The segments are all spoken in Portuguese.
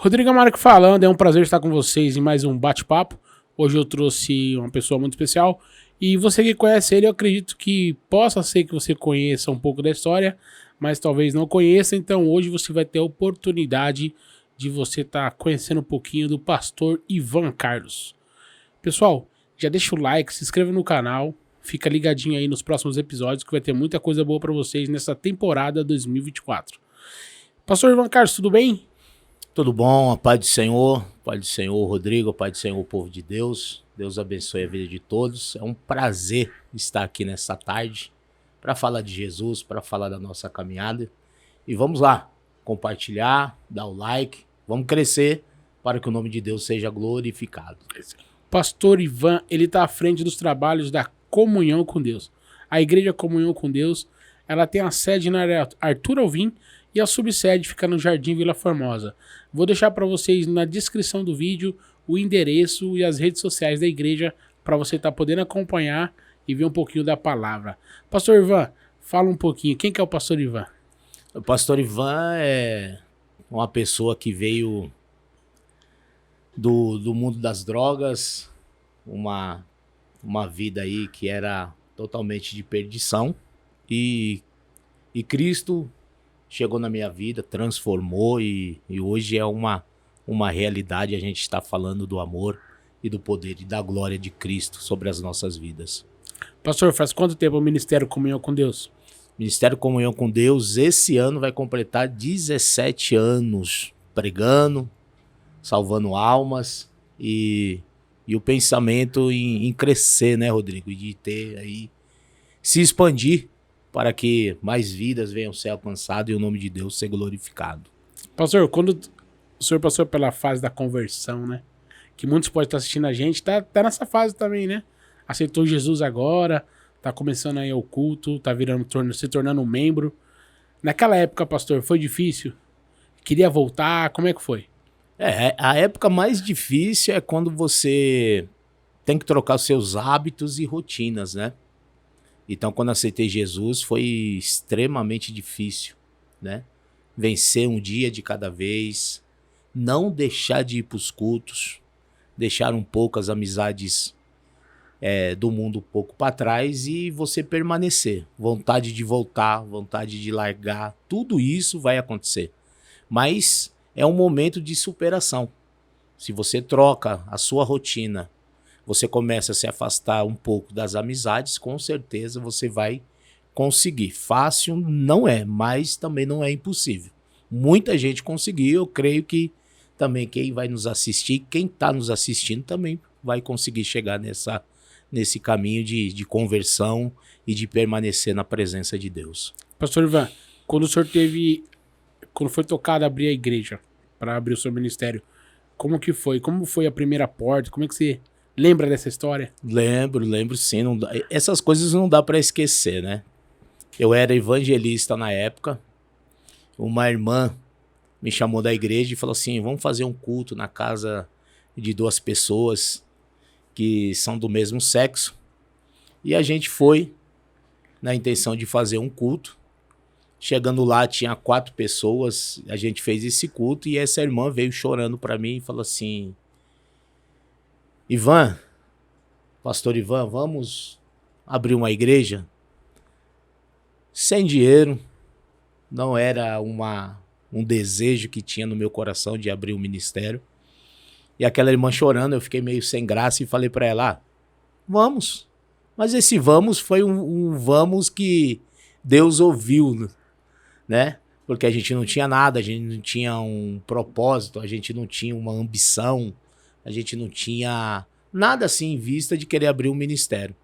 Rodrigo Amarco falando, é um prazer estar com vocês em mais um bate-papo. Hoje eu trouxe uma pessoa muito especial e você que conhece ele, eu acredito que possa ser que você conheça um pouco da história, mas talvez não conheça, então hoje você vai ter a oportunidade de você estar conhecendo um pouquinho do pastor Ivan Carlos. Pessoal, já deixa o like, se inscreva no canal, fica ligadinho aí nos próximos episódios que vai ter muita coisa boa para vocês nessa temporada 2024. Pastor Ivan Carlos, tudo bem? Tudo bom, a paz do Senhor, Rodrigo, a paz do Senhor, povo de Deus. Deus abençoe a vida de todos. É um prazer estar aqui nessa tarde para falar de Jesus, para falar da nossa caminhada. E vamos lá, compartilhar, dar o like, vamos crescer para que o nome de Deus seja glorificado. Pastor Ivan, ele está à frente dos trabalhos da Comunhão com Deus. A Igreja Comunhão com Deus, ela tem a sede na área Arthur Alvim e a subsede fica no Jardim Vila Formosa. Vou deixar para vocês na descrição do vídeo o endereço e as redes sociais da igreja para você estar podendo acompanhar e ver um pouquinho da palavra. Pastor Ivan, fala um pouquinho. Quem que é o Pastor Ivan? O pastor Ivan é uma pessoa que veio do mundo das drogas, uma vida aí que era totalmente de perdição, e Cristo chegou na minha vida, transformou e hoje é uma realidade. A gente está falando do amor e do poder e da glória de Cristo sobre as nossas vidas. Pastor, faz quanto tempo o Ministério Comunhão com Deus? Ministério Comunhão com Deus, esse ano vai completar 17 anos pregando, salvando almas e o pensamento em crescer, né, Rodrigo? E de ter aí, se expandir para que mais vidas venham ser alcançadas e o nome de Deus ser glorificado. Pastor, quando o senhor passou pela fase da conversão, né? Que muitos podem estar assistindo a gente, tá nessa fase também, né? Aceitou Jesus agora, tá começando aí o culto, tá se tornando um membro. Naquela época, pastor, foi difícil? Queria voltar? Como é que foi? A época mais difícil é quando você tem que trocar os seus hábitos e rotinas, né? Então, quando aceitei Jesus, foi extremamente difícil, né? Vencer um dia de cada vez, não deixar de ir para os cultos, deixar um pouco as amizades do mundo um pouco para trás e você permanecer. Vontade de voltar, vontade de largar, tudo isso vai acontecer. Mas é um momento de superação. Se você troca a sua rotina, você começa a se afastar um pouco das amizades, com certeza você vai conseguir. Fácil não é, mas também não é impossível. Muita gente conseguiu, eu creio que também quem vai nos assistir, quem está nos assistindo também vai conseguir chegar nesse caminho de conversão e de permanecer na presença de Deus. Pastor Ivan, quando foi tocado abrir a igreja, para abrir o seu ministério, como que foi? Como foi a primeira porta? Como é que você lembra dessa história? Lembro sim. Essas coisas não dá para esquecer, né? Eu era evangelista na época. Uma irmã me chamou da igreja e falou assim: vamos fazer um culto na casa de 2 pessoas que são do mesmo sexo. E a gente foi na intenção de fazer um culto. Chegando lá, tinha 4 pessoas, a gente fez esse culto e essa irmã veio chorando para mim e falou assim: Ivan, pastor Ivan, vamos abrir uma igreja? Sem dinheiro, não era um desejo que tinha no meu coração de abrir um ministério. E aquela irmã chorando, eu fiquei meio sem graça e falei para ela: vamos. Mas esse vamos foi um vamos que Deus ouviu, né? Porque a gente não tinha nada, a gente não tinha um propósito, a gente não tinha uma ambição, a gente não tinha nada assim em vista de querer abrir um ministério.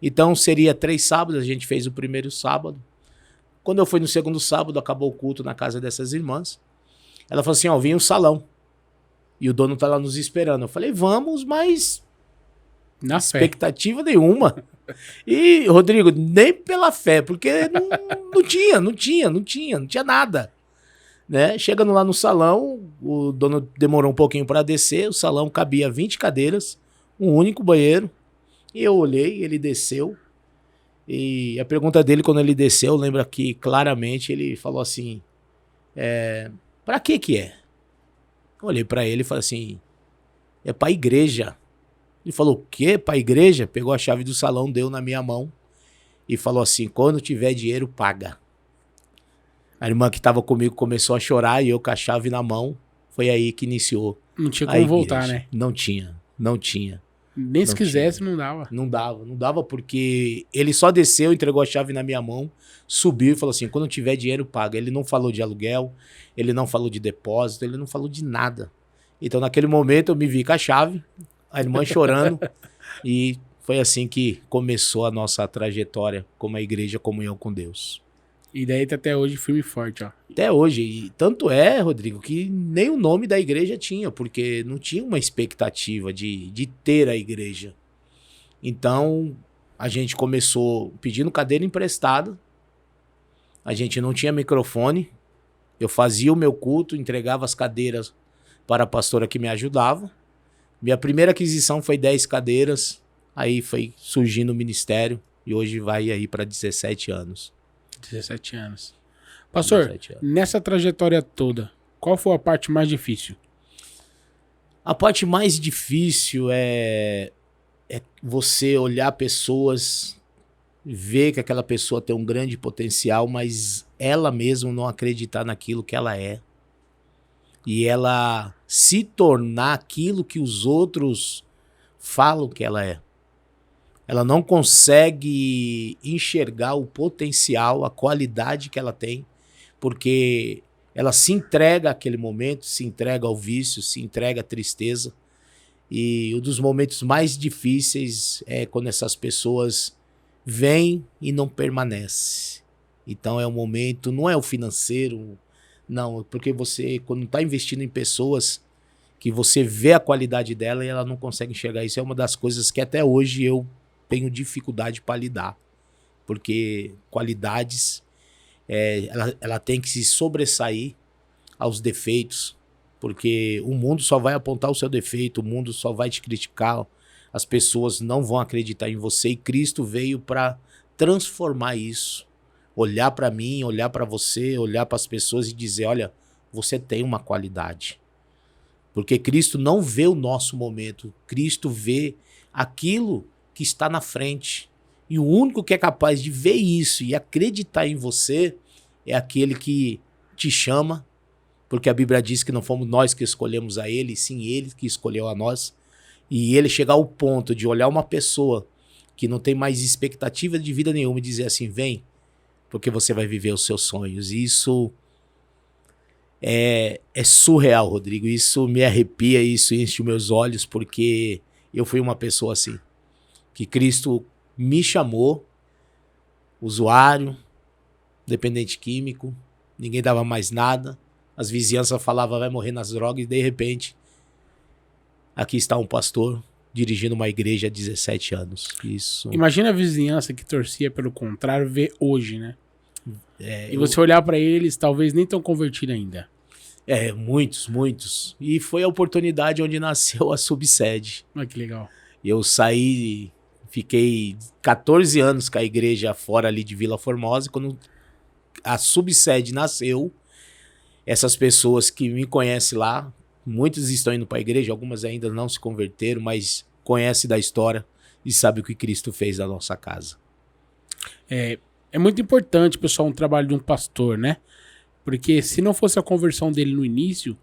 Então seria 3 sábados, a gente fez o primeiro sábado. Quando eu fui no segundo sábado, acabou o culto na casa dessas irmãs. Ela falou assim: ó, vem um salão. E o dono tá lá nos esperando. Eu falei: vamos, mas Na expectativa nenhuma. E, Rodrigo, nem pela fé, porque não tinha nada. Né? Chegando lá no salão, o dono demorou um pouquinho para descer, o salão cabia 20 cadeiras, um único banheiro. E eu olhei, ele desceu. E a pergunta dele quando ele desceu, lembra que claramente ele falou assim: pra que é? Olhei pra ele e falei assim, é pra igreja. Ele falou, o quê? Pra igreja? Pegou a chave do salão, deu na minha mão e falou assim, quando tiver dinheiro, paga. A irmã que tava comigo começou a chorar e eu com a chave na mão. Foi aí que iniciou Não tinha a como igreja. voltar, né? Não tinha, não tinha. Nem se Não quisesse, tinha. não dava. Não dava porque ele só desceu, entregou a chave na minha mão, subiu e falou assim, quando tiver dinheiro, paga. Ele não falou de aluguel, ele não falou de depósito, ele não falou de nada. Então naquele momento eu me vi com a chave, a irmã chorando e foi assim que começou a nossa trajetória como a igreja Comunhão com Deus. E daí tá até hoje firme e forte, ó. Até hoje. E tanto é, Rodrigo, que nem o nome da igreja tinha, porque não tinha uma expectativa de ter a igreja. Então, a gente começou pedindo cadeira emprestada. A gente não tinha microfone. Eu fazia o meu culto, entregava as cadeiras para a pastora que me ajudava. Minha primeira aquisição foi 10 cadeiras. Aí foi surgindo o ministério. E hoje vai aí para 17 anos. 17 anos. Pastor, 17 anos. nessa trajetória toda, qual foi a parte mais difícil? A parte mais difícil é você olhar pessoas, ver que aquela pessoa tem um grande potencial, mas ela mesma não acreditar naquilo que ela é. E ela se tornar aquilo que os outros falam que ela é. Ela não consegue enxergar o potencial, a qualidade que ela tem, porque ela se entrega àquele momento, se entrega ao vício, se entrega à tristeza. E um dos momentos mais difíceis é quando essas pessoas vêm e não permanecem. Então é um momento, não é o financeiro, não, porque você, quando está investindo em pessoas, que você vê a qualidade dela e ela não consegue enxergar isso, é uma das coisas que até hoje eu tenho dificuldade para lidar, porque qualidades, ela tem que se sobressair aos defeitos, porque o mundo só vai apontar o seu defeito, o mundo só vai te criticar, as pessoas não vão acreditar em você e Cristo veio para transformar isso, olhar para mim, olhar para você, olhar para as pessoas e dizer, olha, você tem uma qualidade, porque Cristo não vê o nosso momento, Cristo vê aquilo que está na frente. E o único que é capaz de ver isso e acreditar em você é aquele que te chama, porque a Bíblia diz que não fomos nós que escolhemos a ele, sim ele que escolheu a nós. E ele chegar ao ponto de olhar uma pessoa que não tem mais expectativa de vida nenhuma e dizer assim, vem, porque você vai viver os seus sonhos. E isso é surreal, Rodrigo. Isso me arrepia, isso enche os meus olhos, porque eu fui uma pessoa assim. Que Cristo me chamou, usuário, dependente químico, ninguém dava mais nada, as vizinhanças falavam vai morrer nas drogas e de repente aqui está um pastor dirigindo uma igreja há 17 anos. Isso. Imagina a vizinhança que torcia pelo contrário ver hoje, né? E você olhar pra eles, talvez nem tão convertido ainda. Muitos. E foi a oportunidade onde nasceu a subsede. Olha que legal. Eu saí, fiquei 14 anos com a igreja fora ali de Vila Formosa, e quando a subsede nasceu, essas pessoas que me conhecem lá, muitos estão indo para a igreja, algumas ainda não se converteram, mas conhecem da história e sabem o que Cristo fez na nossa casa. É muito importante, pessoal, um trabalho de um pastor, né? Porque se não fosse a conversão dele no início,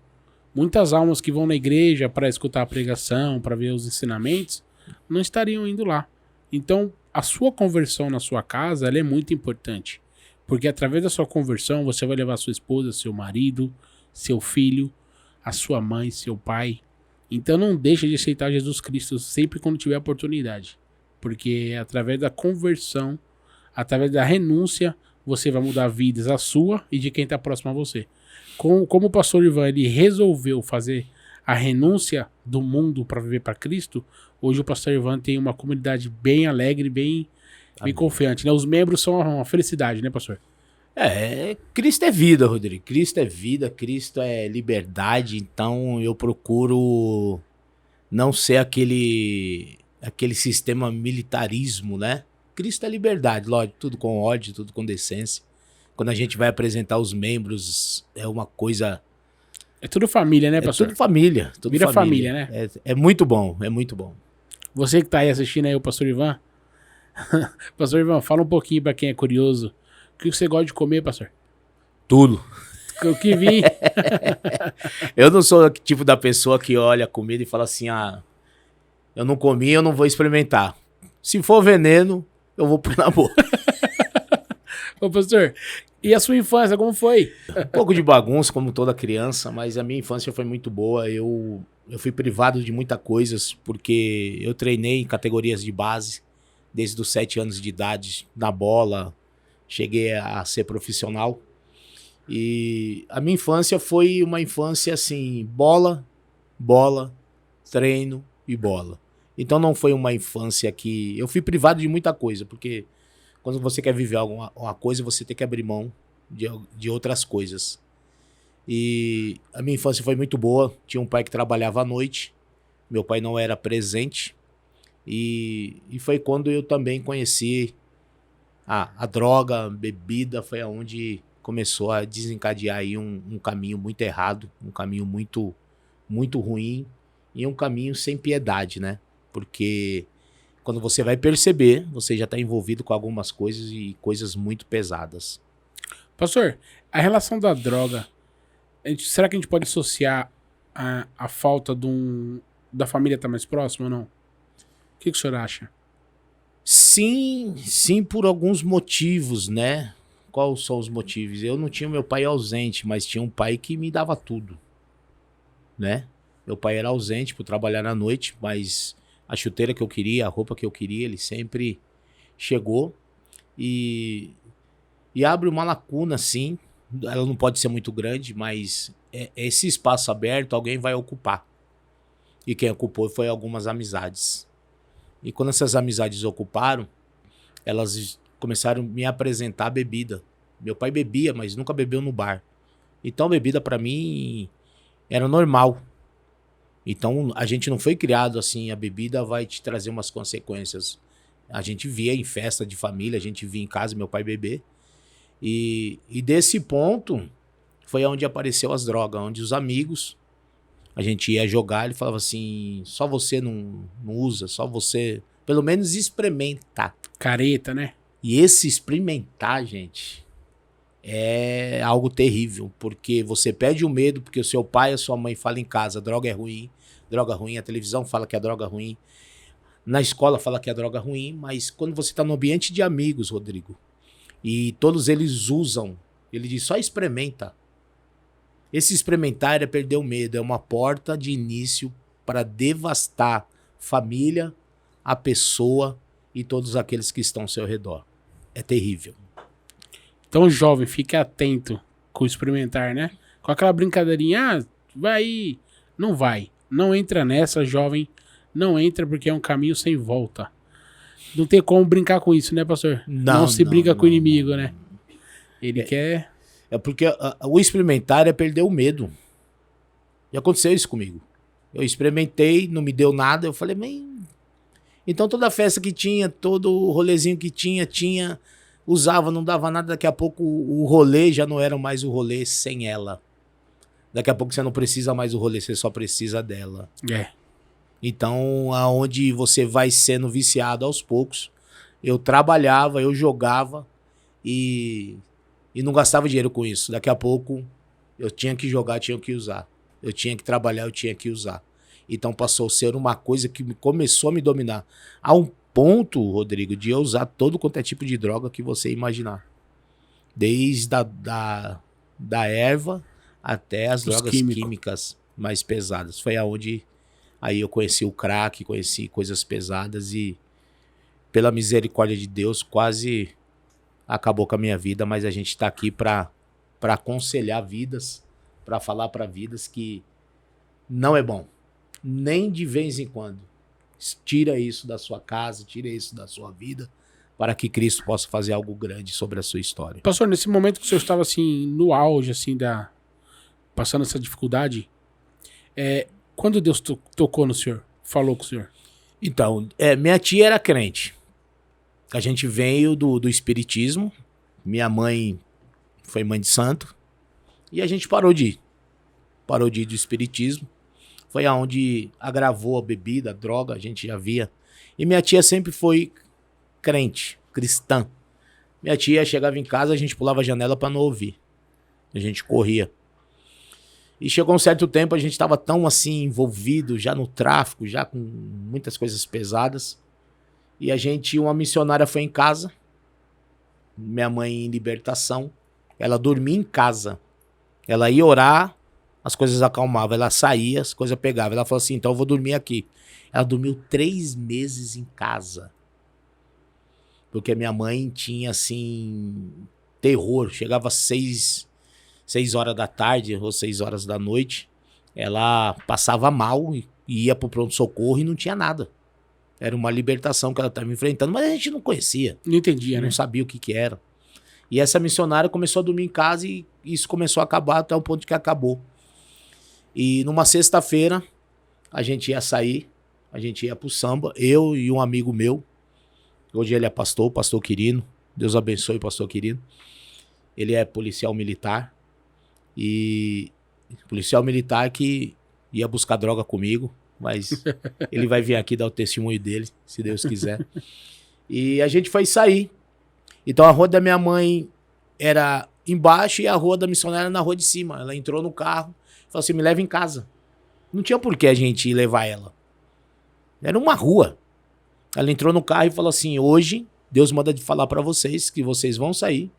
muitas almas que vão na igreja para escutar a pregação, para ver os ensinamentos, não estariam indo lá. Então, a sua conversão na sua casa, ela é muito importante. Porque através da sua conversão, você vai levar sua esposa, seu marido, seu filho, a sua mãe, seu pai. Então não deixe de aceitar Jesus Cristo sempre quando tiver oportunidade. Porque é através da conversão, através da renúncia, você vai mudar vidas, a sua e de quem está próximo a você. Como o pastor Ivan ele resolveu fazer a renúncia do mundo para viver para Cristo, hoje o pastor Ivan tem uma comunidade bem alegre, bem confiante, né? Os membros são uma felicidade, né, pastor? Cristo é vida, Rodrigo. Cristo é vida, Cristo é liberdade. Então eu procuro não ser aquele sistema militarismo, né? Cristo é liberdade, lógico, tudo com ódio, tudo com decência. Quando a gente vai apresentar os membros, é uma coisa É tudo família, né, É pastor? tudo família. Tudo Vira família, né? É muito bom, é muito bom. Você que tá aí assistindo aí o pastor Ivan. Pastor Ivan, fala um pouquinho pra quem é curioso. O que você gosta de comer, pastor? Tudo. O que vi. Eu não sou o tipo da pessoa que olha a comida e fala assim, eu não comi, eu não vou experimentar. Se for veneno, eu vou pôr na boca. Ô, pastor, e a sua infância, como foi? Um pouco de bagunça, como toda criança, mas a minha infância foi muito boa. Eu fui privado de muitas coisas, porque eu treinei em categorias de base, desde os 7 anos de idade, na bola, cheguei a ser profissional. E a minha infância foi uma infância assim, bola, treino e bola. Então não foi uma infância que... Eu fui privado de muita coisa, porque quando você quer viver alguma coisa, você tem que abrir mão de outras coisas. E a minha infância foi muito boa. Tinha um pai que trabalhava à noite. Meu pai não era presente. E foi quando eu também conheci a droga, a bebida. Foi onde começou a desencadear aí um caminho muito errado. Um caminho muito, muito ruim. E um caminho sem piedade, né? Porque quando você vai perceber, você já está envolvido com algumas coisas e coisas muito pesadas. Pastor, a relação da droga, será que a gente pode associar a falta da família estar mais próxima ou não? O que o senhor acha? Sim, sim, por alguns motivos, né? Quais são os motivos? Eu não tinha meu pai ausente, mas tinha um pai que me dava tudo, né? Meu pai era ausente por trabalhar à noite, mas a chuteira que eu queria, a roupa que eu queria, ele sempre chegou e abre uma lacuna, assim. Ela não pode ser muito grande, mas esse espaço aberto alguém vai ocupar. E quem ocupou foi algumas amizades. E quando essas amizades ocuparam, elas começaram a me apresentar bebida. Meu pai bebia, mas nunca bebeu no bar. Então bebida pra mim era normal. Então a gente não foi criado assim, a bebida vai te trazer umas consequências. A gente via em festa de família, a gente via em casa meu pai beber. E desse ponto foi onde apareceu as drogas, onde os amigos, a gente ia jogar, ele falava assim, só você não usa, só você, pelo menos experimenta. Careta, né? E esse experimentar, gente, é algo terrível, porque você perde o medo, porque o seu pai e a sua mãe falam em casa, droga é ruim, a televisão fala que a droga é ruim, na escola fala que a droga é ruim, mas quando você está no ambiente de amigos, Rodrigo, e todos eles usam, ele diz, só experimenta. Esse experimentar é perder o medo, é uma porta de início para devastar família, a pessoa e todos aqueles que estão ao seu redor. É terrível. Então, jovem, fique atento com o experimentar, né? Com aquela brincadeirinha, vai aí. Não vai. Não entra nessa, jovem. Não entra porque é um caminho sem volta. Não tem como brincar com isso, né, pastor? Não se briga com o inimigo, né? Ele quer... É porque o experimentar é perder o medo. E aconteceu isso comigo. Eu experimentei, não me deu nada. Eu falei, então toda festa que tinha, todo rolezinho que tinha, usava, não dava nada. Daqui a pouco o rolê já não era mais o rolê sem ela. Daqui a pouco você não precisa mais do rolê, você só precisa dela. Então, aonde você vai sendo viciado aos poucos, eu trabalhava, eu jogava e não gastava dinheiro com isso. Daqui a pouco eu tinha que jogar, tinha que usar. Eu tinha que trabalhar, eu tinha que usar. Então passou a ser uma coisa que começou a me dominar. A um ponto, Rodrigo, de eu usar todo quanto é tipo de droga que você imaginar. Desde da erva até as drogas químicas mais pesadas. Foi aonde aí eu conheci o crack, conheci coisas pesadas e pela misericórdia de Deus quase acabou com a minha vida, mas a gente está aqui para aconselhar vidas, para falar para vidas que não é bom, nem de vez em quando. Tira isso da sua casa, tira isso da sua vida, para que Cristo possa fazer algo grande sobre a sua história. Pastor, nesse momento que o senhor estava assim, no auge, assim, passando essa dificuldade, quando Deus tocou no senhor, falou com o senhor? Então, minha tia era crente. A gente veio do espiritismo. Minha mãe foi mãe de santo. E a gente parou de ir. parou de ir do espiritismo. Foi aonde agravou a bebida, a droga, a gente já via. E minha tia sempre foi crente, cristã. Minha tia chegava em casa, a gente pulava a janela para não ouvir. A gente corria. E chegou um certo tempo, a gente estava tão assim envolvido já no tráfico, já com muitas coisas pesadas. E uma missionária foi em casa, minha mãe em libertação, ela dormia em casa. Ela ia orar, as coisas acalmavam, ela saía, as coisas pegavam. Ela falou assim, então eu vou dormir aqui. Ela dormiu 3 meses em casa. Porque minha mãe tinha, assim, terror. Chegava às 6 horas da tarde ou 6 horas da noite, ela passava mal e ia pro pronto-socorro e não tinha nada. Era uma libertação que ela estava enfrentando, mas a gente não conhecia. Não entendia, né? Não sabia o que era. E essa missionária começou a dormir em casa e isso começou a acabar até o ponto que acabou. E numa sexta-feira, a gente ia sair, a gente ia pro samba, eu e um amigo meu. Hoje ele é pastor, pastor Quirino. Deus abençoe o pastor Quirino. Ele é policial militar. E policial militar que ia buscar droga comigo, mas ele vai vir aqui dar o testemunho dele, se Deus quiser. E a gente foi sair. Então a rua da minha mãe era embaixo e a rua da missionária na rua de cima. Ela entrou no carro e falou assim, me leva em casa. Não tinha por que a gente ir levar ela. Era uma rua. Ela entrou no carro e falou assim, hoje Deus manda de falar pra vocês que vocês vão sair.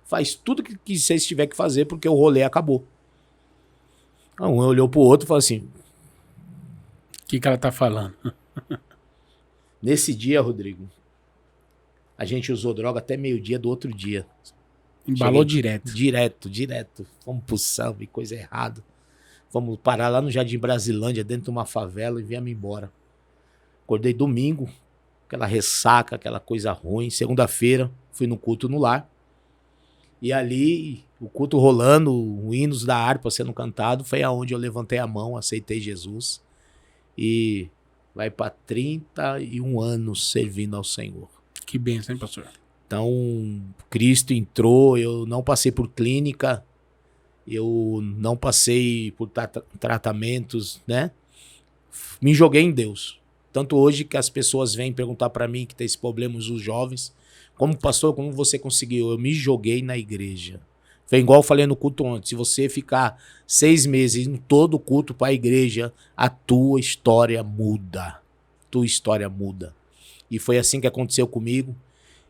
Faz tudo que vocês tiverem que fazer porque o rolê acabou. Um olhou pro outro e falou assim... O que ela tá falando? Nesse dia, Rodrigo, a gente usou droga até meio-dia do outro dia. Embalou direto. Direto. Vamos pro samba, coisa errada. Vamos parar lá no Jardim Brasilândia, dentro de uma favela e viemos embora. Acordei domingo, aquela ressaca, aquela coisa ruim. Segunda-feira, fui no culto no lar. E ali, o culto rolando, o hinos da harpa sendo cantado, foi aonde eu levantei a mão, aceitei Jesus. E vai para 31 anos servindo ao Senhor. Que bênção, hein, pastor? Então, Cristo entrou, eu não passei por clínica, eu não passei por tratamentos, né? Me joguei em Deus. Tanto hoje que as pessoas vêm perguntar para mim que tem esse problema, os jovens, como pastor, como você conseguiu? Eu me joguei na igreja. Foi igual eu falei no culto ontem. Se você ficar 6 meses em todo culto para a igreja, a tua história muda. Tua história muda. E foi assim que aconteceu comigo.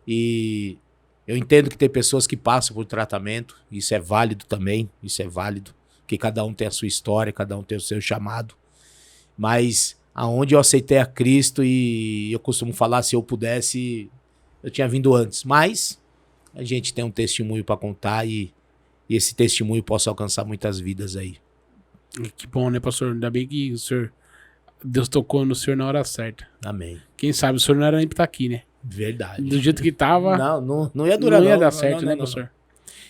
E eu entendo que tem pessoas que passam por tratamento. Isso é válido também. Isso é válido. Que cada um tem a sua história, cada um tem o seu chamado. Mas aonde eu aceitei a Cristo e eu costumo falar, se eu pudesse... Eu tinha vindo antes, mas a gente tem um testemunho para contar e esse testemunho possa alcançar muitas vidas aí. Que bom, né, pastor? Ainda bem que o senhor, Deus tocou no senhor na hora certa. Amém. Quem sabe o senhor não era nem pra estar aqui, né? Verdade. Do jeito que tava, não ia durar, não ia dar certo, né, pastor?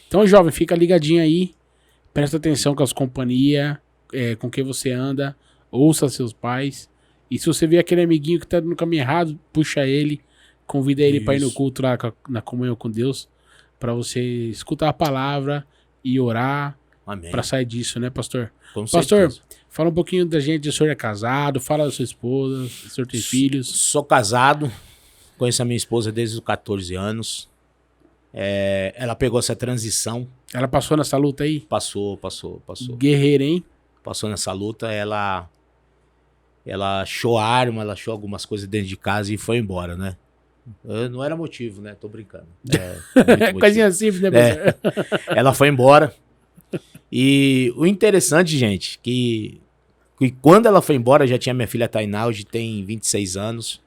Então, jovem, fica ligadinho aí, presta atenção com as companhias, com quem você anda, ouça seus pais. E se você vê aquele amiguinho que tá no caminho errado, puxa ele. Convida ele para ir no culto lá na comunhão com Deus, para você escutar a palavra e orar para sair disso, né, pastor? Com pastor, certeza. Fala um pouquinho da gente. O senhor é casado, fala da sua esposa, o senhor tem filhos? Sou casado, conheço a minha esposa desde os 14 anos. Ela pegou essa transição. Ela passou nessa luta aí? Passou. Guerreira, hein? Passou nessa luta, ela achou arma, ela achou algumas coisas dentro de casa e foi embora, né? Não era motivo, né? Tô brincando. Coisinha simples, né, pastor? Ela foi embora. E o interessante, gente, que quando ela foi embora, já tinha minha filha Tainá, hoje tem 26 anos.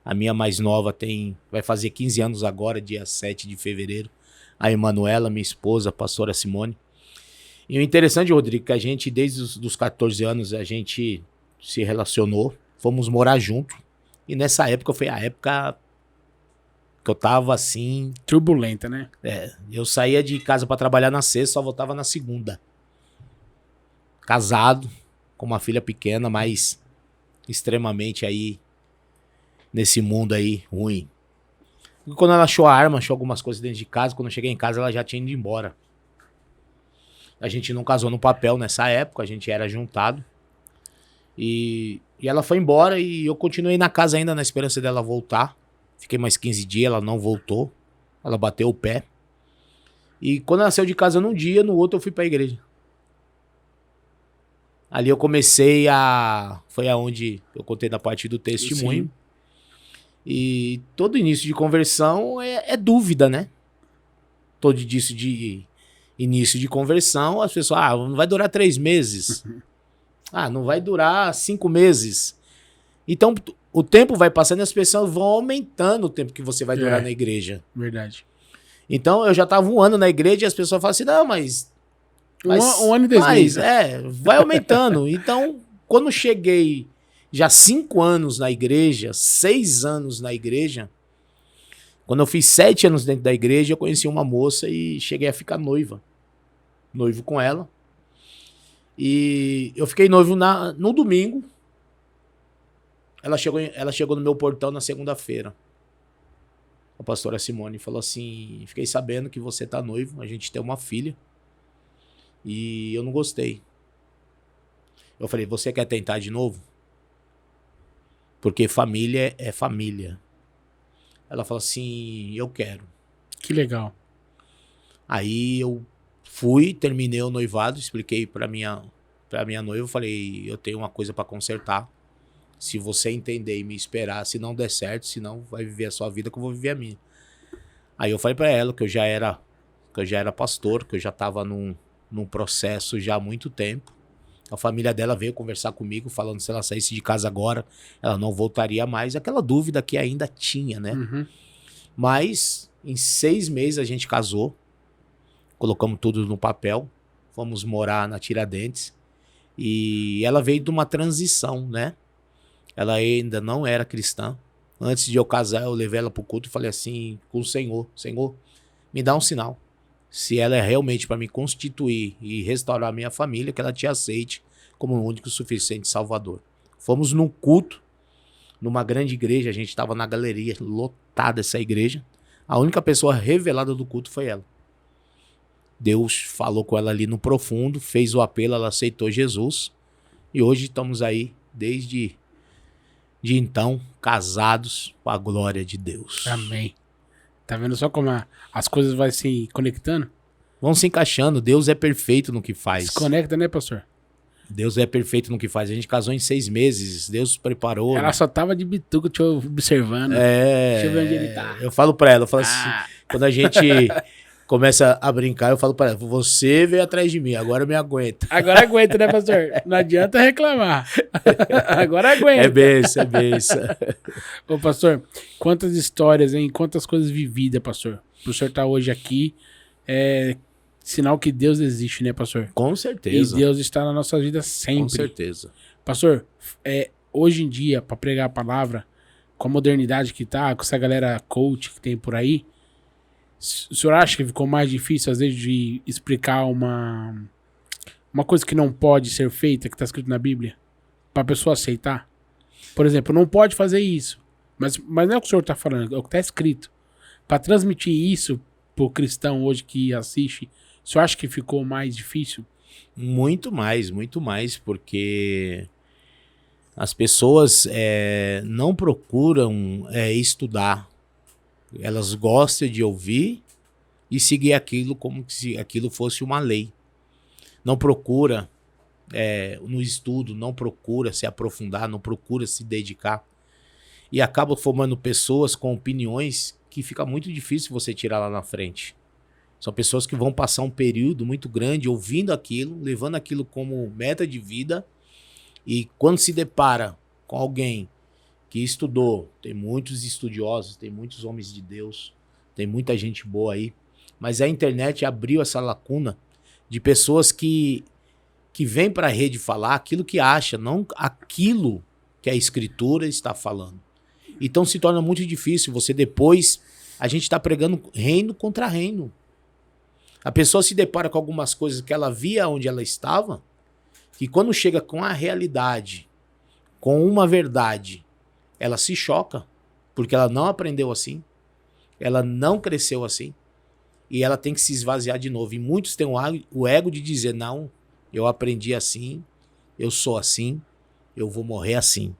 A minha mais nova vai fazer 15 anos agora, dia 7 de fevereiro. A Emanuela, minha esposa, a pastora Simone. E o interessante, Rodrigo, que a gente, desde os 14 anos, a gente se relacionou, fomos morar junto. E nessa época foi a época que eu tava assim... Turbulenta, né? Eu saía de casa pra trabalhar na sexta, só voltava na segunda. Casado, com uma filha pequena, mas extremamente aí, nesse mundo aí, ruim. E quando ela achou a arma, achou algumas coisas dentro de casa, quando eu cheguei em casa, ela já tinha ido embora. A gente não casou no papel nessa época, a gente era juntado. E ela foi embora e eu continuei na casa ainda na esperança dela voltar. Fiquei mais 15 dias, ela não voltou. Ela bateu o pé. E quando ela saiu de casa num dia, no outro eu fui pra igreja. Ali eu comecei a... Foi aonde eu contei na parte do testemunho. Sim. E todo início de conversão é dúvida, né? Todo início de conversão, as pessoas... não vai durar 3 meses. Não vai durar 5 meses. Então, o tempo vai passando e as pessoas vão aumentando o tempo que você vai durar na igreja. Verdade. Então, eu já estava 1 ano na igreja e as pessoas falam assim, não, mas um ano e 10 meses. Vai aumentando. Então, quando cheguei já 5 anos na igreja, 6 anos na igreja, quando eu fiz 7 anos dentro da igreja, eu conheci uma moça e cheguei a ficar noivo com ela. E eu fiquei noivo no domingo. Ela chegou no meu portão na segunda-feira. A pastora Simone falou assim, fiquei sabendo que você tá noivo, a gente tem uma filha. E eu não gostei. Eu falei, você quer tentar de novo? Porque família é família. Ela falou assim, eu quero. Que legal. Aí eu fui, terminei o noivado, expliquei pra minha noiva, falei, eu tenho uma coisa pra consertar. Se você entender e me esperar, se não der certo, se não vai viver a sua vida, que eu vou viver a minha. Aí eu falei pra ela que eu já era pastor, que eu já tava num processo já há muito tempo. A família dela veio conversar comigo, falando que se ela saísse de casa agora, ela não voltaria mais. Aquela dúvida que ainda tinha, né? Uhum. Mas em 6 meses a gente casou, colocamos tudo no papel, fomos morar na Tiradentes. E ela veio de uma transição, né? Ela ainda não era cristã. Antes de eu casar, eu levei ela pro culto e falei assim, com o Senhor, me dá um sinal. Se ela é realmente para me constituir e restaurar a minha família, que ela te aceite como o único e suficiente Salvador. Fomos num culto, numa grande igreja, a gente estava na galeria, lotada essa igreja. A única pessoa revelada do culto foi ela. Deus falou com ela ali no profundo, fez o apelo, ela aceitou Jesus. E hoje estamos aí, desde então, casados com a glória de Deus. Amém. Tá vendo só como as coisas vão se conectando? Vão se encaixando. Deus é perfeito no que faz. Se conecta, né, pastor? Deus é perfeito no que faz. A gente casou em 6 meses. Deus preparou. Ela só tava de bituca te observando. Deixa eu ver onde ele tá. Eu falo pra ela, assim, quando a gente começa a brincar, eu falo pra ela, você veio atrás de mim, agora me aguenta. Agora aguenta, né, pastor? Não adianta reclamar. Agora aguenta. É benção. Ô, pastor, quantas histórias, hein? Quantas coisas vividas, pastor? O senhor tá hoje aqui, é sinal que Deus existe, né, pastor? Com certeza. E Deus está na nossa vida sempre. Com certeza. Pastor, hoje em dia, pra pregar a palavra, com a modernidade que tá, com essa galera coach que tem por aí, o senhor acha que ficou mais difícil, às vezes, de explicar uma coisa que não pode ser feita, que está escrito na Bíblia, para a pessoa aceitar? Por exemplo, não pode fazer isso. Mas não é o que o senhor está falando, é o que está escrito. Para transmitir isso para o cristão hoje que assiste, o senhor acha que ficou mais difícil? Muito mais, porque as pessoas não procuram estudar. Elas gostam de ouvir e seguir aquilo como se aquilo fosse uma lei. Não procura no estudo, não procura se aprofundar, não procura se dedicar. E acaba formando pessoas com opiniões que fica muito difícil você tirar lá na frente. São pessoas que vão passar um período muito grande ouvindo aquilo, levando aquilo como meta de vida. E quando se depara com alguém que estudou, tem muitos estudiosos, tem muitos homens de Deus, tem muita gente boa aí, mas a internet abriu essa lacuna de pessoas que vêm para a rede falar aquilo que acha, não aquilo que a escritura está falando. Então se torna muito difícil você depois, a gente está pregando reino contra reino. A pessoa se depara com algumas coisas que ela via onde ela estava, que quando chega com a realidade, com uma verdade, ela se choca, porque ela não aprendeu assim, ela não cresceu assim. e ela tem que se esvaziar de novo. E muitos têm o ego de dizer, não, eu aprendi assim, eu sou assim, eu vou morrer assim.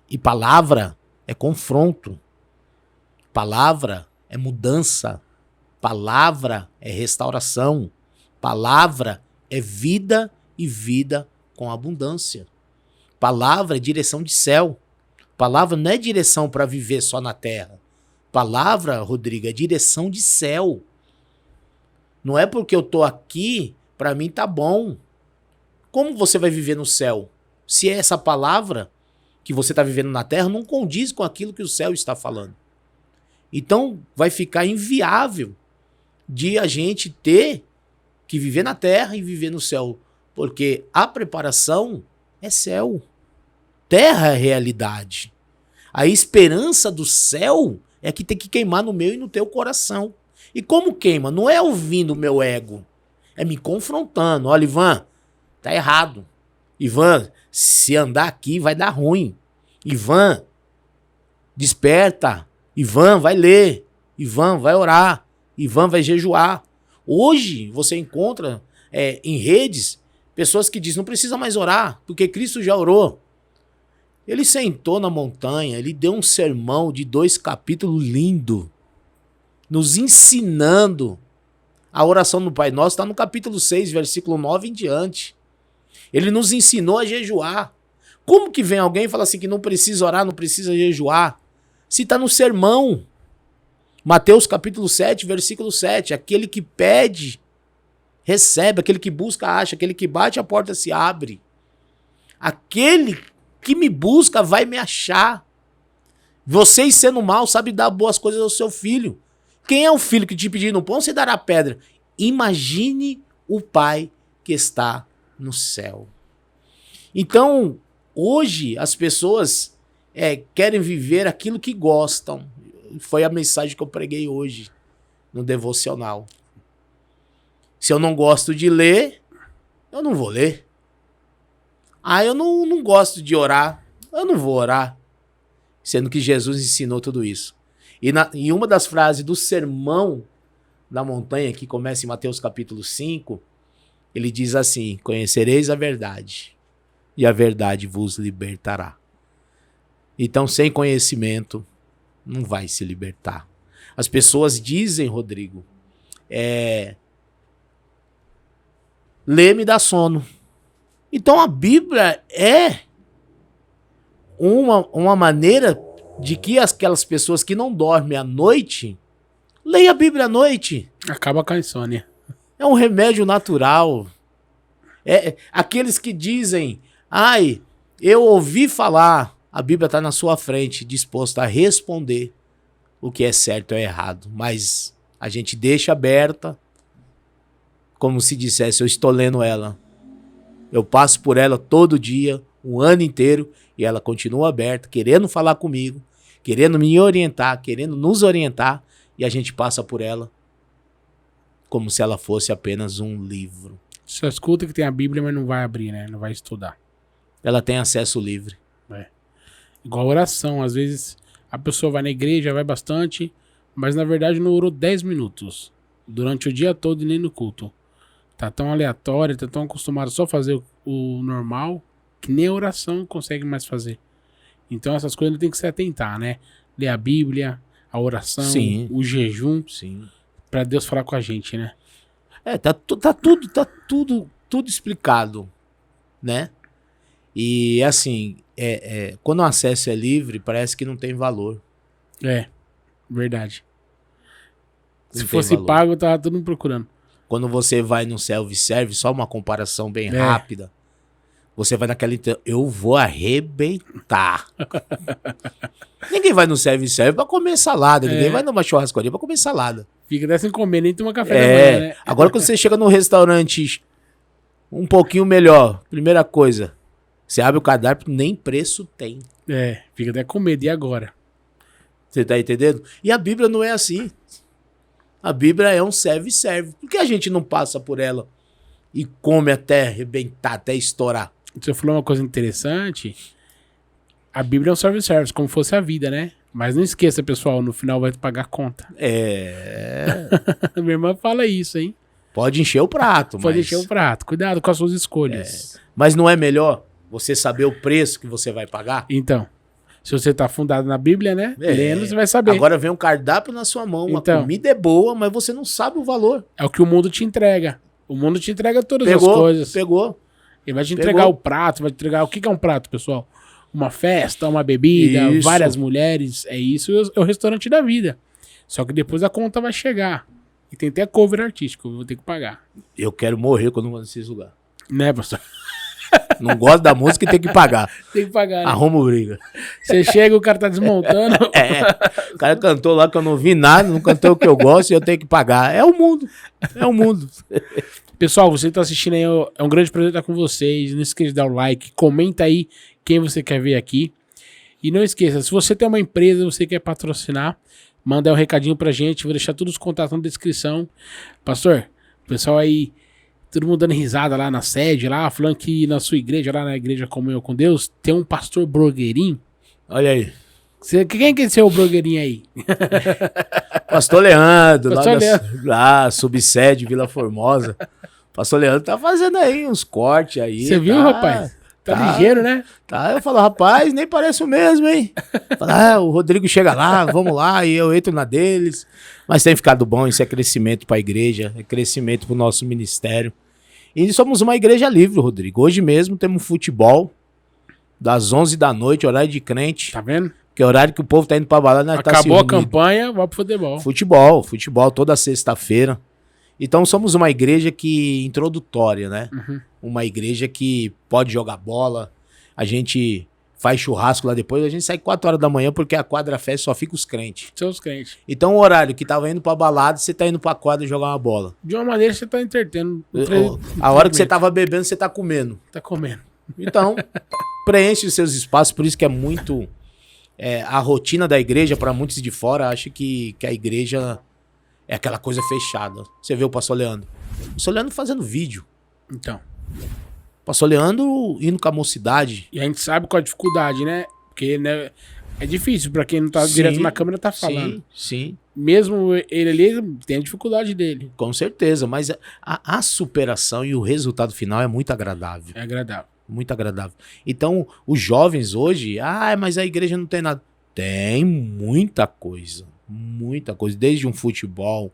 E palavra é confronto. Palavra é mudança. Palavra é restauração. Palavra é vida e vida com abundância. Palavra é direção de céu. Palavra não é direção para viver só na terra. Palavra, Rodrigo, é direção de céu. Não é porque eu tô aqui, para mim tá bom. Como você vai viver no céu? Se essa palavra que você está vivendo na terra não condiz com aquilo que o céu está falando. Então vai ficar inviável de a gente ter que viver na terra e viver no céu. Porque a preparação é céu. Terra é realidade. A esperança do céu é que tem que queimar no meu e no teu coração. E como queima? Não é ouvindo o meu ego. É me confrontando. Olha, Ivan, tá errado. Ivan, se andar aqui vai dar ruim. Ivan, desperta. Ivan, vai ler. Ivan, vai orar. Ivan, vai jejuar. Hoje você encontra em redes pessoas que dizem não precisa mais orar, porque Cristo já orou. Ele sentou na montanha, ele deu um sermão de 2 capítulos lindo, nos ensinando. A oração do Pai Nosso está no capítulo 6, versículo 9 em diante. Ele nos ensinou a jejuar. Como que vem alguém e fala assim que não precisa orar, não precisa jejuar? Se está no sermão. Mateus capítulo 7, versículo 7. Aquele que pede, recebe. Aquele que busca, acha. Aquele que bate, a porta se abre. Aquele que me busca vai me achar. Vocês sendo mal, sabe dar boas coisas ao seu filho. Quem é o filho que te pedir no pão, você dará pedra. Imagine o Pai que está no céu. Então, hoje, as pessoas querem viver aquilo que gostam. Foi a mensagem que eu preguei hoje no devocional. Se eu não gosto de ler, eu não vou ler. Ah, eu não gosto de orar, eu não vou orar. Sendo que Jesus ensinou tudo isso. E uma das frases do Sermão da Montanha, que começa em Mateus capítulo 5, ele diz assim: conhecereis a verdade, e a verdade vos libertará. Então, sem conhecimento, não vai se libertar. As pessoas dizem, Rodrigo, ler me dá sono. Então a Bíblia é uma maneira de que aquelas pessoas que não dormem à noite, leia a Bíblia à noite. Acaba com a insônia. É um remédio natural. Aqueles que dizem, ai, eu ouvi falar, a Bíblia está na sua frente, disposta a responder o que é certo ou errado. Mas a gente deixa aberta, como se dissesse, eu estou lendo ela. Eu passo por ela todo dia, um ano inteiro, e ela continua aberta, querendo falar comigo, querendo me orientar, querendo nos orientar, e a gente passa por ela como se ela fosse apenas um livro. Só escuta que tem a Bíblia, mas não vai abrir, né? Não vai estudar. Ela tem acesso livre. Igual oração. Às vezes a pessoa vai na igreja, vai bastante, mas na verdade não orou 10 minutos durante o dia todo e nem no culto. Tá tão aleatório, tá tão acostumado só a fazer o normal, que nem a oração consegue mais fazer. Então essas coisas ele tem que se atentar, né? Ler a Bíblia, a oração, sim, o jejum, sim, pra Deus falar com a gente, né? Tá tudo explicado, né? E assim, quando o acesso é livre, parece que não tem valor. Verdade. Se fosse valor. Pago, tava todo mundo procurando. Quando você vai no self-service, só uma comparação bem rápida, você vai naquela, eu vou arrebentar. Ninguém vai no self-service pra comer salada, ninguém vai numa churrascaria pra comer salada. Fica até sem comer, nem tomar café da manhã, né? Agora quando você chega num restaurante um pouquinho melhor, primeira coisa, você abre o cardápio, nem preço tem. Fica até com medo, e agora? Você tá entendendo? E a Bíblia não é assim. A Bíblia é um serve-serve. Por que a gente não passa por ela e come até arrebentar, até estourar? Você falou uma coisa interessante. A Bíblia é um service, como fosse a vida, né? Mas não esqueça, pessoal, no final vai pagar a conta. Minha irmã fala isso, hein? Pode encher o prato, Pode encher o prato. Cuidado com as suas escolhas. Mas não é melhor você saber o preço que você vai pagar? Então, se você tá fundado na Bíblia, né? Lendo, você vai saber. Agora vem um cardápio na sua mão, uma comida é boa, mas você não sabe o valor. É o que o mundo te entrega. O mundo te entrega todas as coisas. Ele vai te entregar o prato, vai te entregar... O que é um prato, pessoal? Uma festa, uma bebida, várias mulheres. É isso, é o restaurante da vida. Só que depois a conta vai chegar. E tem até cover artístico, eu vou ter que pagar. Eu quero morrer quando eu vou nesses lugares. Né, pastor? Não gosto da música e tem que pagar. Tem que pagar, né? Arruma briga. Você chega, o cara tá desmontando. O cara cantou lá que eu não vi nada, não cantou o que eu gosto e eu tenho que pagar. É o mundo. É o mundo. Pessoal, você que tá assistindo aí, é um grande prazer estar com vocês. Não esqueça de dar o like, comenta aí quem você quer ver aqui. E não esqueça, se você tem uma empresa, você quer patrocinar, manda aí um recadinho pra gente. Vou deixar todos os contatos na descrição. Pastor, o pessoal aí, todo mundo dando risada lá na sede, lá, falando que na sua igreja, lá na igreja Comunhão com Deus, tem um pastor blogueirinho. Olha aí. Quem que é esse blogueirinho aí? Pastor Leandro, lá, subsede Vila Formosa. Pastor Leandro tá fazendo aí uns cortes aí. Você viu, rapaz? Tá ligeiro, né? Tá, eu falo, rapaz, nem parece o mesmo, hein? Falo, o Rodrigo chega lá, vamos lá, e eu entro na deles. Mas tem ficado bom, isso é crescimento pra igreja, é crescimento pro nosso ministério. E somos uma igreja livre, Rodrigo. Hoje mesmo temos futebol, das 11 da noite, horário de crente. Tá vendo? Que é o horário que o povo tá indo pra balada, nós Acabou a campanha, vai pro futebol. Futebol, toda sexta-feira. Então somos uma igreja que introdutória, né? Uhum. Uma igreja que pode jogar bola. A gente faz churrasco lá depois. A gente sai 4 horas da manhã porque a quadra festa só fica os crentes. São os crentes. Então o horário que tava indo pra balada, você tá indo pra quadra jogar uma bola. De uma maneira você tá entretendo. A hora que você tava bebendo, você tá comendo. Tá comendo. Então, preenche os seus espaços. Por isso que é muito... a rotina da igreja, para muitos de fora, acha que a igreja é aquela coisa fechada. Você vê o pastor Leandro. O pastor Leandro fazendo vídeo. Então. O pastor Leandro indo com a mocidade. E a gente sabe qual a dificuldade, né? Porque, né, é difícil para quem não tá direto na câmera tá falando. Sim. Mesmo ele ali, tem a dificuldade dele. Com certeza, mas a superação e o resultado final é muito agradável. É agradável. Muito agradável. Então, os jovens hoje, mas a igreja não tem nada. Tem muita coisa. Muita coisa. Desde um futebol,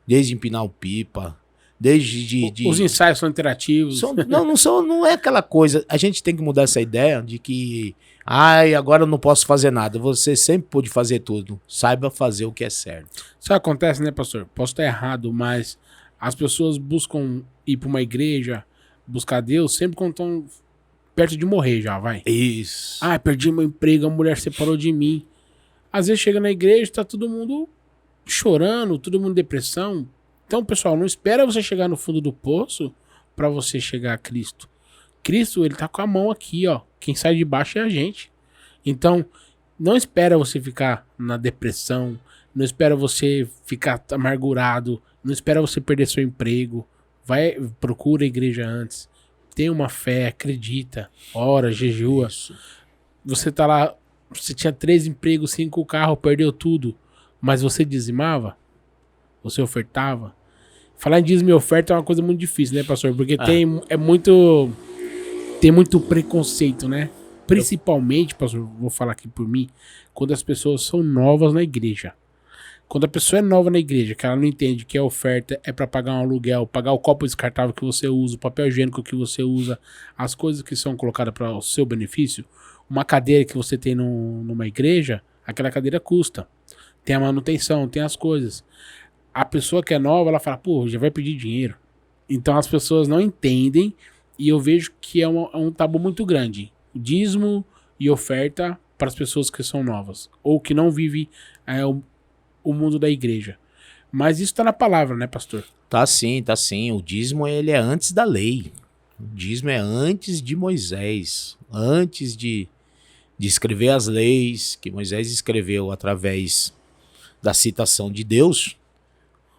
desde empinar o pipa, desde... Os ensaios são interativos. Não é aquela coisa. A gente tem que mudar essa ideia de que, agora eu não posso fazer nada. Você sempre pode fazer tudo. Saiba fazer o que é certo. Isso acontece, né, pastor? Posso estar errado, mas as pessoas buscam ir para uma igreja, buscar Deus, sempre quando estão perto de morrer já, vai. Isso. Perdi meu emprego, a mulher separou de mim. Às vezes chega na igreja, tá todo mundo chorando, todo mundo em depressão. Então, pessoal, não espera você chegar no fundo do poço para você chegar a Cristo. Cristo, ele tá com a mão aqui, ó. Quem sai de baixo é a gente. Então, não espera você ficar na depressão, não espera você ficar amargurado, não espera você perder seu emprego. Procura a igreja antes. Tem uma fé, acredita, ora, jejua. Isso. Você tá lá, você tinha 3 empregos, 5 carros, perdeu tudo, mas você dizimava? Você ofertava? Falar em dízimo e oferta é uma coisa muito difícil, né, pastor? Porque tem muito preconceito, né? Principalmente, pastor, vou falar aqui por mim, quando as pessoas são novas na igreja. Quando a pessoa é nova na igreja, que ela não entende que a oferta é para pagar um aluguel, pagar o copo descartável que você usa, o papel higiênico que você usa, as coisas que são colocadas para o seu benefício, uma cadeira que você tem numa igreja, aquela cadeira custa. Tem a manutenção, tem as coisas. A pessoa que é nova, ela fala, já vai pedir dinheiro. Então as pessoas não entendem e eu vejo que é um tabu muito grande. Dízimo e oferta para as pessoas que são novas ou que não vivem o mundo da igreja. Mas isso tá na palavra, né, pastor? Tá sim. O dízimo, ele é antes da lei. O dízimo é antes de Moisés. Antes de escrever as leis que Moisés escreveu através da citação de Deus.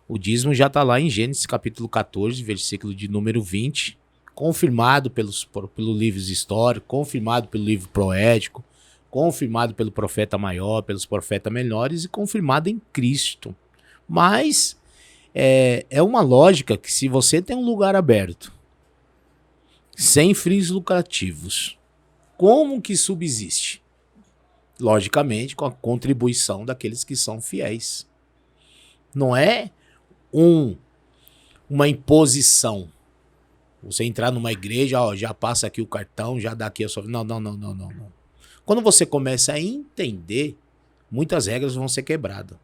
O dízimo já tá lá em Gênesis capítulo 14, versículo de número 20. Confirmado pelo livro histórico, confirmado pelo livro poético, confirmado pelo profeta maior, pelos profetas melhores e confirmado em Cristo. Mas é uma lógica que se você tem um lugar aberto, sem fins lucrativos, como que subsiste? Logicamente, com a contribuição daqueles que são fiéis. Não é uma imposição. Você entrar numa igreja, ó, já passa aqui o cartão, já dá aqui a sua... Não. Quando você começa a entender, muitas regras vão ser quebradas.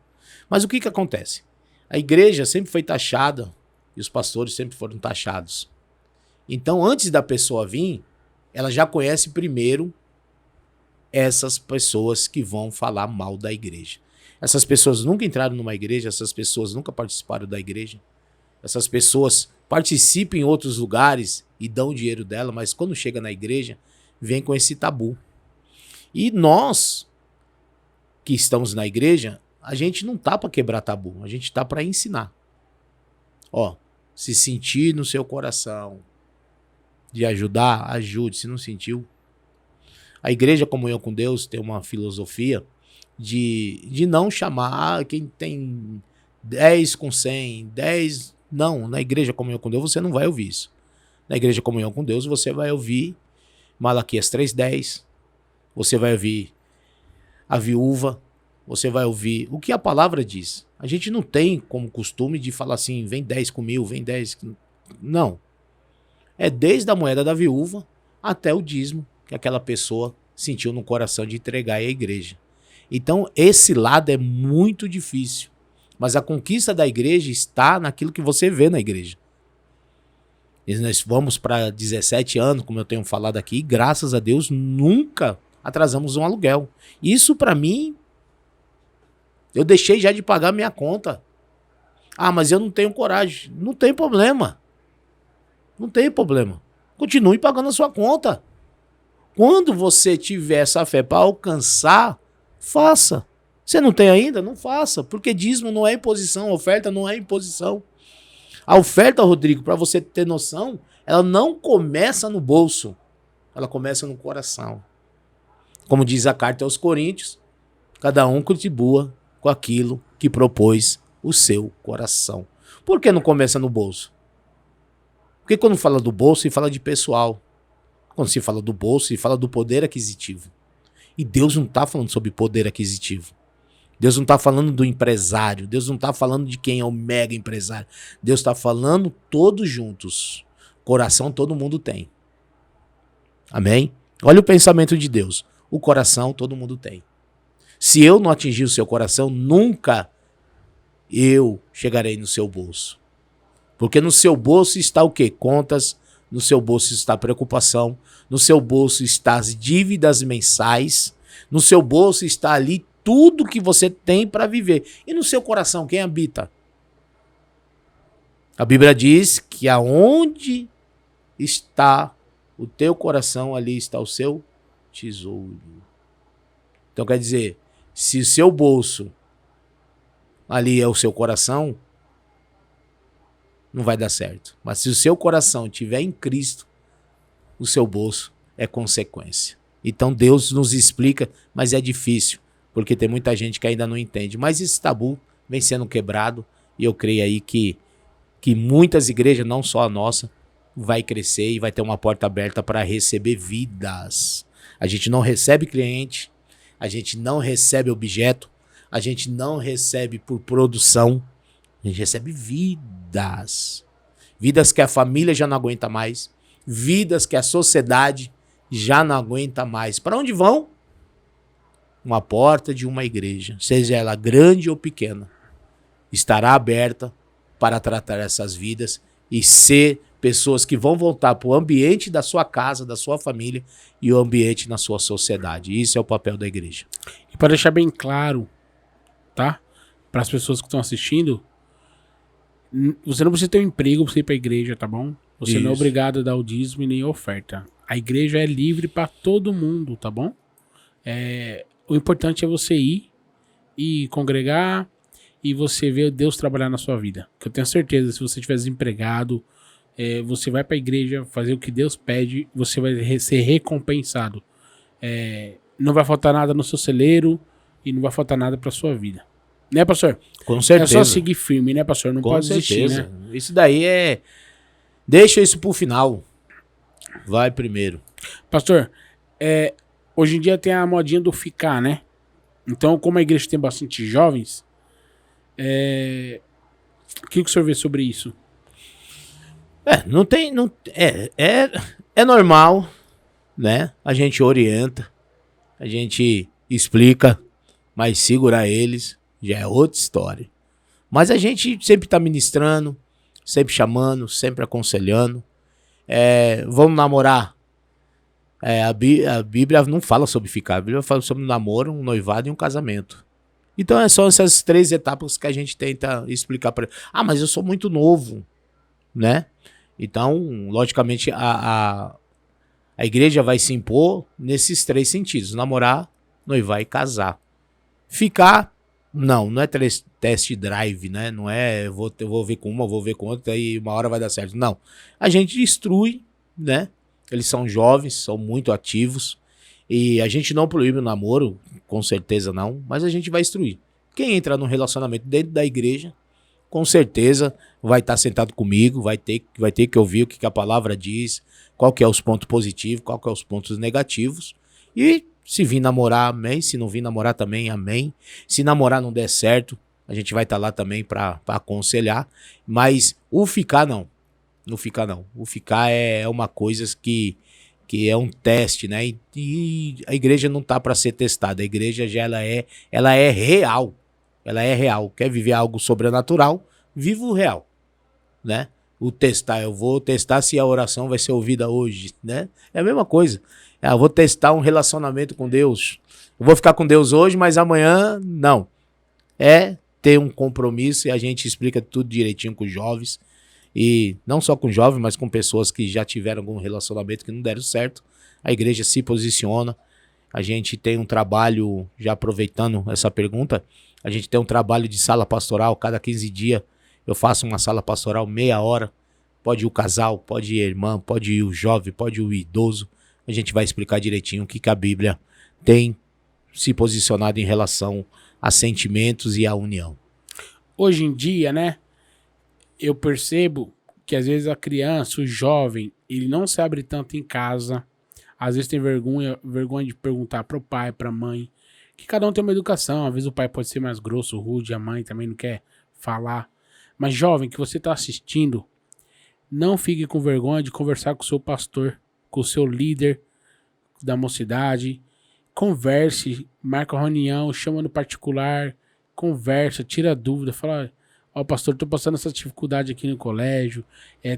Mas o que acontece? A igreja sempre foi taxada e os pastores sempre foram taxados. Então, antes da pessoa vir, ela já conhece primeiro essas pessoas que vão falar mal da igreja. Essas pessoas nunca entraram numa igreja, essas pessoas nunca participaram da igreja. Essas pessoas participam em outros lugares e dão o dinheiro dela, mas quando chega na igreja, vem com esse tabu. E nós, que estamos na igreja, a gente não tá para quebrar tabu, a gente tá para ensinar. Ó, se sentir no seu coração de ajudar, ajude. Se não sentiu. A igreja Comunhão com Deus tem uma filosofia de não chamar quem tem 10 com 100, 10... Não, na igreja Comunhão com Deus você não vai ouvir isso. Na igreja Comunhão com Deus você vai ouvir Malaquias 3:10, você vai ouvir a viúva, você vai ouvir o que a palavra diz. A gente não tem como costume de falar assim, vem 10 com 1000, vem 10... Não. É desde a moeda da viúva até o dízimo que aquela pessoa sentiu no coração de entregar à igreja. Então, esse lado é muito difícil. Mas a conquista da igreja está naquilo que você vê na igreja. E nós vamos para 17 anos, como eu tenho falado aqui, e graças a Deus nunca atrasamos um aluguel. Isso para mim, eu deixei já de pagar minha conta. Ah, mas eu não tenho coragem. Não tem problema. Não tem problema. Continue pagando a sua conta. Quando você tiver essa fé para alcançar, faça. Você não tem ainda? Não faça. Porque dízimo não é imposição, oferta não é imposição. A oferta, Rodrigo, para você ter noção, ela não começa no bolso. Ela começa no coração. Como diz a carta aos Coríntios, cada um contribua com aquilo que propôs o seu coração. Por que não começa no bolso? Porque quando fala do bolso, se fala de pessoal. Quando se fala do bolso, se fala do poder aquisitivo. E Deus não está falando sobre poder aquisitivo. Deus não está falando do empresário. Deus não está falando de quem é o mega empresário. Deus está falando todos juntos. Coração todo mundo tem. Amém? Olha o pensamento de Deus. O coração todo mundo tem. Se eu não atingir o seu coração, nunca eu chegarei no seu bolso. Porque no seu bolso está o quê? Contas, no seu bolso está preocupação, no seu bolso está as dívidas mensais, no seu bolso está ali tudo que você tem para viver. E no seu coração, quem habita? A Bíblia diz que aonde está o teu coração, ali está o seu tesouro. Então quer dizer, se o seu bolso ali é o seu coração, não vai dar certo. Mas se o seu coração estiver em Cristo, o seu bolso é consequência. Então Deus nos explica, mas é difícil, porque tem muita gente que ainda não entende. Mas esse tabu vem sendo quebrado e eu creio aí que muitas igrejas, não só a nossa, vai crescer e vai ter uma porta aberta para receber vidas. A gente não recebe cliente, a gente não recebe objeto, a gente não recebe por produção, a gente recebe vidas. Vidas que a família já não aguenta mais, vidas que a sociedade já não aguenta mais. Para onde vão? Uma porta de uma igreja, seja ela grande ou pequena, estará aberta para tratar essas vidas e ser pessoas que vão voltar para o ambiente da sua casa, da sua família e o ambiente na sua sociedade. Isso é o papel da igreja. E para deixar bem claro, tá? Para as pessoas que estão assistindo, você não precisa ter um emprego para ir para a igreja, tá bom? Você não é obrigado a dar o dízimo e nem a oferta. A igreja é livre para todo mundo, tá bom? O importante é você ir e congregar e você ver Deus trabalhar na sua vida. Que eu tenho certeza, se você estiver desempregado, você vai para a igreja fazer o que Deus pede, você vai ser recompensado. não vai faltar nada no seu celeiro e não vai faltar nada pra sua vida. Né, pastor? Com certeza. É só seguir firme, né, pastor? Não Com pode desistir, certeza. né? Isso daí é... Deixa isso pro final. Vai primeiro. Pastor, hoje em dia tem a modinha do ficar, né? Então, como a igreja tem bastante jovens, o que o senhor vê sobre isso? Não tem... Não, é normal, né? A gente orienta, a gente explica, mas segurar eles já é outra história. Mas a gente sempre tá ministrando, sempre chamando, sempre aconselhando. Vamos namorar. A Bíblia não fala sobre ficar, a Bíblia fala sobre um namoro, um noivado e um casamento. Então são essas 3 etapas que a gente tenta explicar para ele. Ah, mas eu sou muito novo, né? Então, logicamente, a igreja vai se impor nesses 3 sentidos: namorar, noivar e casar. Ficar, não é test drive, né? Não é eu vou ver com uma, vou ver com outra e uma hora vai dar certo. Não. A gente instrui, né? Eles são jovens, são muito ativos. E a gente não proíbe o namoro, com certeza não, mas a gente vai instruir. Quem entra num relacionamento dentro da igreja, com certeza vai estar sentado comigo, vai ter que ouvir o que a palavra diz, qual que é os pontos positivos, qual que é os pontos negativos. E se vir namorar, amém. Se não vir namorar também, amém. Se namorar não der certo, a gente vai estar lá também para aconselhar. Mas o ficar não. Não ficar não. O ficar é uma coisa que é um teste, né? E a igreja não tá para ser testada. A igreja já ela é real. Ela é real. Quer viver algo sobrenatural? Viva o real, né? O testar, eu vou testar se a oração vai ser ouvida hoje, né? É a mesma coisa. Eu vou testar um relacionamento com Deus. Eu vou ficar com Deus hoje, mas amanhã não. É ter um compromisso e a gente explica tudo direitinho com os jovens. E não só com jovens, mas com pessoas que já tiveram algum relacionamento que não deram certo. A igreja se posiciona. A gente tem um trabalho, já aproveitando essa pergunta, a gente tem um trabalho de sala pastoral. Cada 15 dias eu faço uma sala pastoral, meia hora. Pode ir o casal, pode ir a irmã, pode ir o jovem, pode ir o idoso. A gente vai explicar direitinho o que a Bíblia tem se posicionado em relação a sentimentos e a união. Hoje em dia, né, eu percebo que às vezes a criança, o jovem, ele não se abre tanto em casa. Às vezes tem vergonha de perguntar pro pai, pra mãe, que cada um tem uma educação. Às vezes o pai pode ser mais grosso, rude, a mãe também não quer falar. Mas jovem, que você tá assistindo, não fique com vergonha de conversar com o seu pastor, com o seu líder da mocidade. Converse, marca uma reunião, chama no particular, conversa, tira dúvida, fala: ó, pastor, tô passando essa dificuldade aqui no colégio,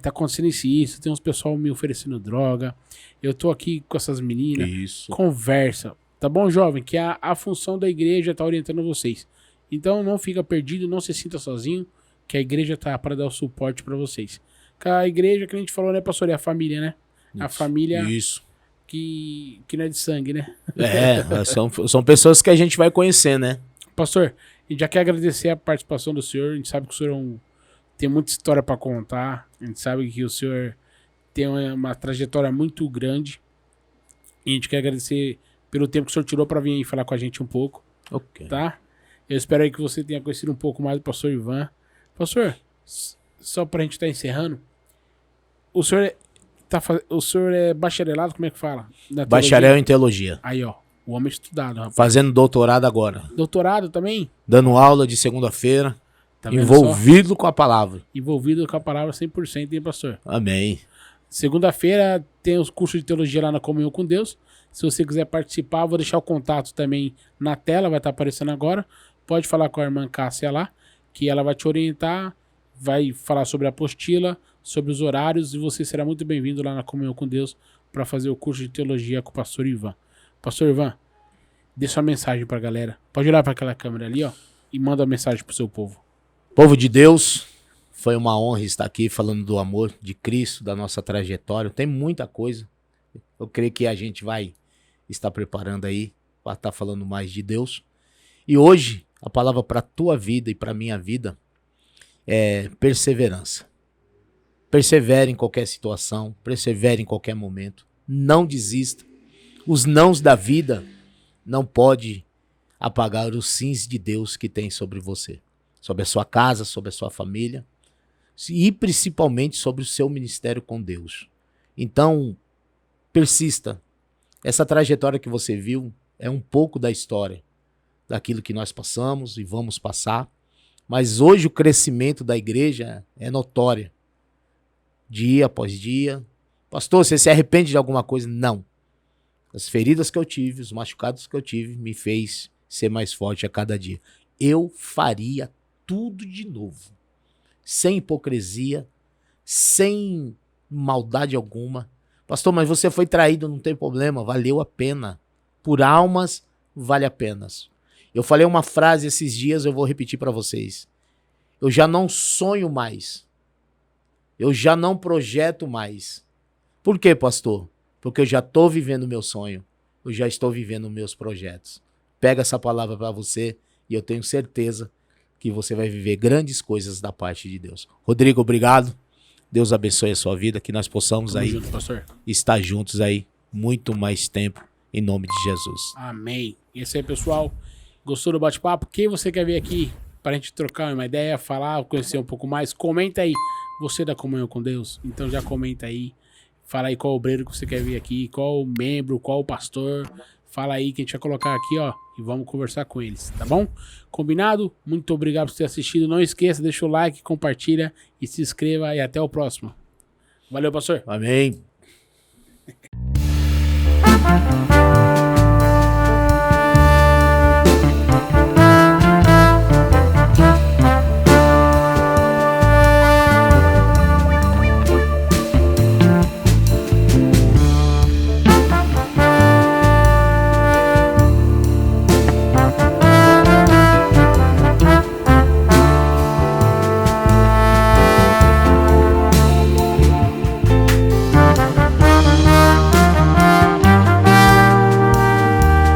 tá acontecendo isso, tem uns pessoal me oferecendo droga, eu tô aqui com essas meninas. Isso. Conversa, tá bom, jovem? Que a função da igreja tá orientando vocês. Então não fica perdido, não se sinta sozinho, que a igreja tá para dar o suporte para vocês. Que a igreja, que a gente falou, né, pastor, é a família, né? Isso. A família Isso. Que não é de sangue, né? São pessoas que a gente vai conhecer, né? Pastor, a gente já quer agradecer a participação do senhor. A gente sabe que o senhor tem muita história para contar. A gente sabe que o senhor tem uma trajetória muito grande. E a gente quer agradecer pelo tempo que o senhor tirou para vir aí falar com a gente um pouco. Ok. Tá? Eu espero aí que você tenha conhecido um pouco mais do pastor Ivan. Pastor, só pra gente estar encerrando, o senhor é bacharelado, como é que fala? Bacharel em teologia. Aí, ó. O homem estudado, rapaz. Fazendo doutorado agora. Doutorado também? Dando aula de segunda-feira. Tá vendo envolvido com a palavra. Envolvido com a palavra 100%, hein, pastor? Amém. Segunda-feira tem os cursos de teologia lá na Comunhão com Deus. Se você quiser participar, vou deixar o contato também na tela, vai estar aparecendo agora. Pode falar com a irmã Cássia lá, que ela vai te orientar, vai falar sobre a apostila, sobre os horários, e você será muito bem-vindo lá na Comunhão com Deus para fazer o curso de teologia com o pastor Ivan. Pastor Ivan, dê sua mensagem pra galera. Pode olhar para aquela câmera ali, ó, e manda uma mensagem pro seu povo. Povo de Deus, foi uma honra estar aqui falando do amor de Cristo, da nossa trajetória. Tem muita coisa. Eu creio que a gente vai estar preparando aí para estar falando mais de Deus. E hoje, a palavra para a tua vida e para a minha vida é perseverança. Persevere em qualquer situação, persevere em qualquer momento. Não desista. Os nãos da vida não pode apagar os sims de Deus que tem sobre você, sobre a sua casa, sobre a sua família e principalmente sobre o seu ministério com Deus. Então, persista. Essa trajetória que você viu é um pouco da história, daquilo que nós passamos e vamos passar, mas hoje o crescimento da igreja é notório, dia após dia. Pastor, você se arrepende de alguma coisa? Não. As feridas que eu tive, os machucados que eu tive, me fez ser mais forte a cada dia. Eu faria tudo de novo. Sem hipocrisia, sem maldade alguma. Pastor, mas você foi traído, não tem problema, valeu a pena. Por almas, vale a pena. Eu falei uma frase esses dias, eu vou repetir para vocês. Eu já não sonho mais. Eu já não projeto mais. Por quê, pastor? Porque eu já estou vivendo o meu sonho. Eu já estou vivendo meus projetos. Pega essa palavra para você e eu tenho certeza que você vai viver grandes coisas da parte de Deus. Rodrigo, obrigado. Deus abençoe a sua vida, que nós possamos aí junto, pastor. Estar juntos aí muito mais tempo, em nome de Jesus. Amém. Esse aí, pessoal. Gostou do bate-papo? Quem você quer ver aqui para a gente trocar uma ideia, falar, conhecer um pouco mais? Comenta aí. Você da comunhão com Deus? Então já comenta aí. Fala aí qual obreiro que você quer ver aqui, qual membro, qual pastor. Fala aí que a gente vai colocar aqui, ó, e vamos conversar com eles, tá bom? Combinado? Muito obrigado por ter assistido. Não esqueça, deixa o like, compartilha e se inscreva e até o próximo. Valeu, pastor. Amém.